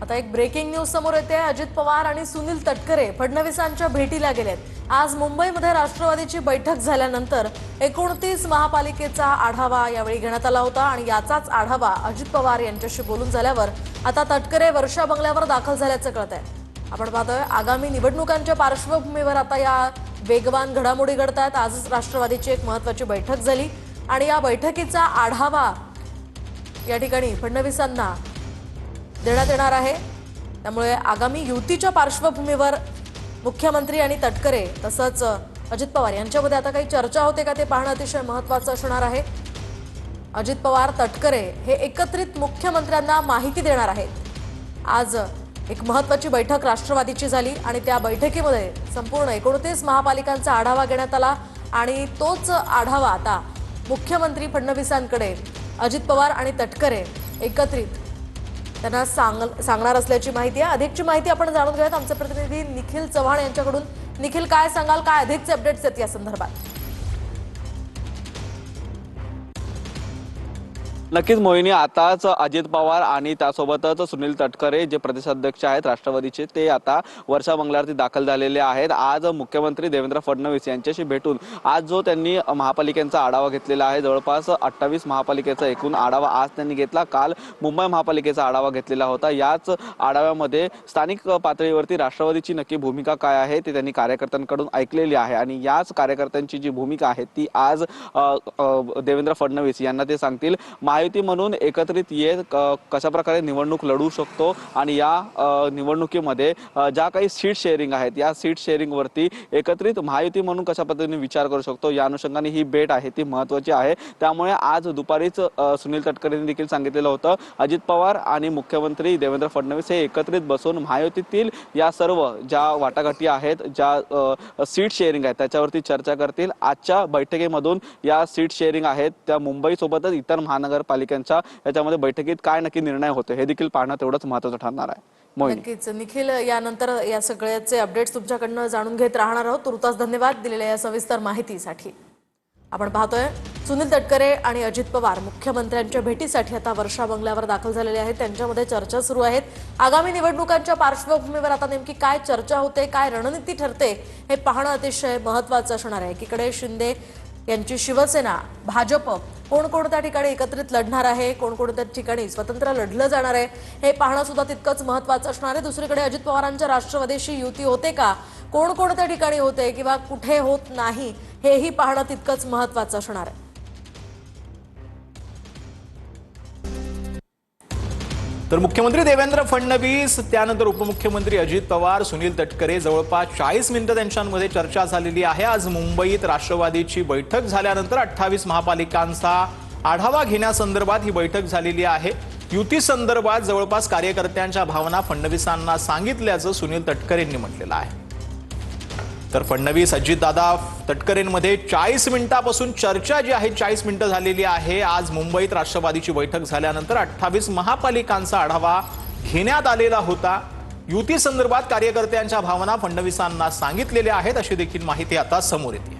आता एक breaking news समोर येते। अजित पवार आणि सुनील तटकरे फडणवीसांच्या भेटीला गेलेत। आज मुंबईमध्ये राष्ट्रवादीची बैठक झाल्यानंतर 29 महापालिकेचा आढावा यावेळी घेण्यात आला होता आणि याचाच आढावा अजित पवार यांच्याशी बोलून झाल्यावर आता तटकरे वर्षा बंगल्यावर दाखल झाल्याचं कळत आहे। आपण पाहतोय आगामी निवडणुकांच्या पार्श्वभूमीवर आता या वेगवान घडामोडी घडतात। आज राष्ट्रवादीची एक महत्त्वाची बैठक झाली आणि या बैठकीचा आढावा या ठिकाणी फडणवीसांना देण्यात येणार आहे। त्यामुळे आगामी युतीच्या पार्श्वभूमीवर मुख्यमंत्री आणि तटकरे तसंच अजित पवार यांच्यामध्ये आता काही चर्चा होते का ते पाहणं अतिशय महत्त्वाचं असणार आहे। अजित पवार तटकरे हे एकत्रित मुख्यमंत्र्यांना माहिती देणार आहेत। आज एक महत्त्वाची बैठक राष्ट्रवादीची झाली आणि त्या बैठकीमध्ये संपूर्ण 29 महापालिकांचा आढावा घेण्यात आला आणि तोच आढावा आता मुख्यमंत्री फडणवीसांकडे अजित पवार आणि तटकरे एकत्रित त्यांना सांगणार असल्याची माहिती आहे। अधिकची माहिती आपण जाणून घेऊयात आमचे प्रतिनिधी निखिल चव्हाण यांच्याकडून। निखिल, काय सांगाल, काय अधिकचे अपडेट्स आहेत या संदर्भात? नक्कीच मोहिनी, आताच अजित पवार आणि त्यासोबतच सुनील तटकरे जे प्रदेशाध्यक्ष आहेत राष्ट्रवादीचे ते आता वर्षा बंगल्यावरती दाखल झालेले आहेत। आज मुख्यमंत्री देवेंद्र फडणवीस यांच्याशी भेटून आज जो त्यांनी महापालिकेचा आढावा घेतलेला आहे, जवळपास 28 महापालिकेचा एकूण आढावा आज त्यांनी घेतला। काल मुंबई महापालिकेचा आढावा घेतलेला होता। याच आढाव्यामध्ये स्थानिक पातळीवरती राष्ट्रवादीची नक्की भूमिका काय आहे ते त्यांनी कार्यकर्त्यांकडून ऐकलेली आहे आणि याच कार्यकर्त्यांची जी भूमिका आहे ती आज देवेंद्र फडणवीस यांना ते सांगतील। महायुती म्हणून एकत्रित येत कशा प्रकारे निवडणूक लढू शकतो आणि या निवडणुकीमध्ये ज्या काही सीट शेअरिंग आहेत या सीट शेअरिंग वरती एकत्रित महायुती म्हणून कशा पद्धतीने विचार करू शकतो या अनुषंगाने ही भेट आहे ती महत्त्वाची आहे। त्यामुळे आज दुपारीच सुनील तटकरेंनी देखील सांगितलेलं होतं अजित पवार आणि मुख्यमंत्री देवेंद्र फडणवीस हे एकत्रित बसून महायुतीतील या सर्व ज्या वाटाघाटी आहेत, ज्या सीट शेअरिंग आहेत त्याच्यावरती चर्चा करतील। आजच्या बैठकीमधून या सीट शेअरिंग आहेत त्या मुंबई सोबतच इतर महानगरपालिकांच्या याच्यामध्ये बैठकीत काय नक्की निर्णय होते हे देखील पाहणं तेवढंच महत्त्वाचं ठरणार आहे। नक्कीच निखिल, यानंतर या सगळ्याचे अपडेट्स तुमच्याकडनं जाणून घेत राहणार आहोत। तुर्तास धन्यवाद दिलेल्या या सविस्तर माहितीसाठी। आपण पाहतोय सुनील तटकरे आणि अजित पवार मुख्यमंत्र्यांच्या भेटीसाठी आता वर्षा बंगल्यावर दाखल झालेले आहेत। त्यांच्यामध्ये चर्चा सुरू आहेत। आगामी निवडणुकांच्या पार्श्वभूमीवर आता नेमकी काय चर्चा होते, काय रणनीती ठरते हे पाहणं अतिशय महत्त्वाचं असणार आहे। एकीकडे शिंदे यांची शिवसेना, भाजप कोणकोणत्या ठिकाणी एकत्रित लढणार आहे, कोणकोणत्या ठिकाणी स्वतंत्र लढलं जाणार आहे हे पाहणं सुद्धा तितकंच महत्त्वाचं असणार आहे। दुसरीकडे अजित पवारांच्या राष्ट्रवादीशी युती होते का, कोणकोणत्या ठिकाणी होते किंवा कुठे होत नाही हेही पाहणं तितकंच महत्त्वाचं असणार आहे। तर मुख्यमंत्री देवेंद्र फडणवीस, त्यानंतर उपमुख्यमंत्री अजित पवार, सुनील तटकरे, जवळपास 40 मिनिटं त्यांच्यामध्ये चर्चा झालेली आहे। आज मुंबईत राष्ट्रवादीची बैठक झाल्यानंतर 28 महापालिकांचा आढावा घेण्यासंदर्भात ही बैठक झालेली आहे। युती संदर्भात जवळपास कार्यकर्त्यांच्या भावना फडणवीसांना सांगितल्याचं सुनील तटकरेंनी म्हटलेलं आहे। तर फडणवीस, अजितदादा, तटकरेंमध्ये 40 मिनिटांपासून चर्चा जी आहे 40 मिनिटं झालेली आहे। आज मुंबईत राष्ट्रवादीची बैठक झाल्यानंतर 28 महापालिकांचा आढावा घेण्यात आलेला होता। युती संदर्भात कार्यकर्त्यांच्या भावना फडणवीसांना सांगितलेल्या आहेत अशी देखील माहिती आता समोर येते।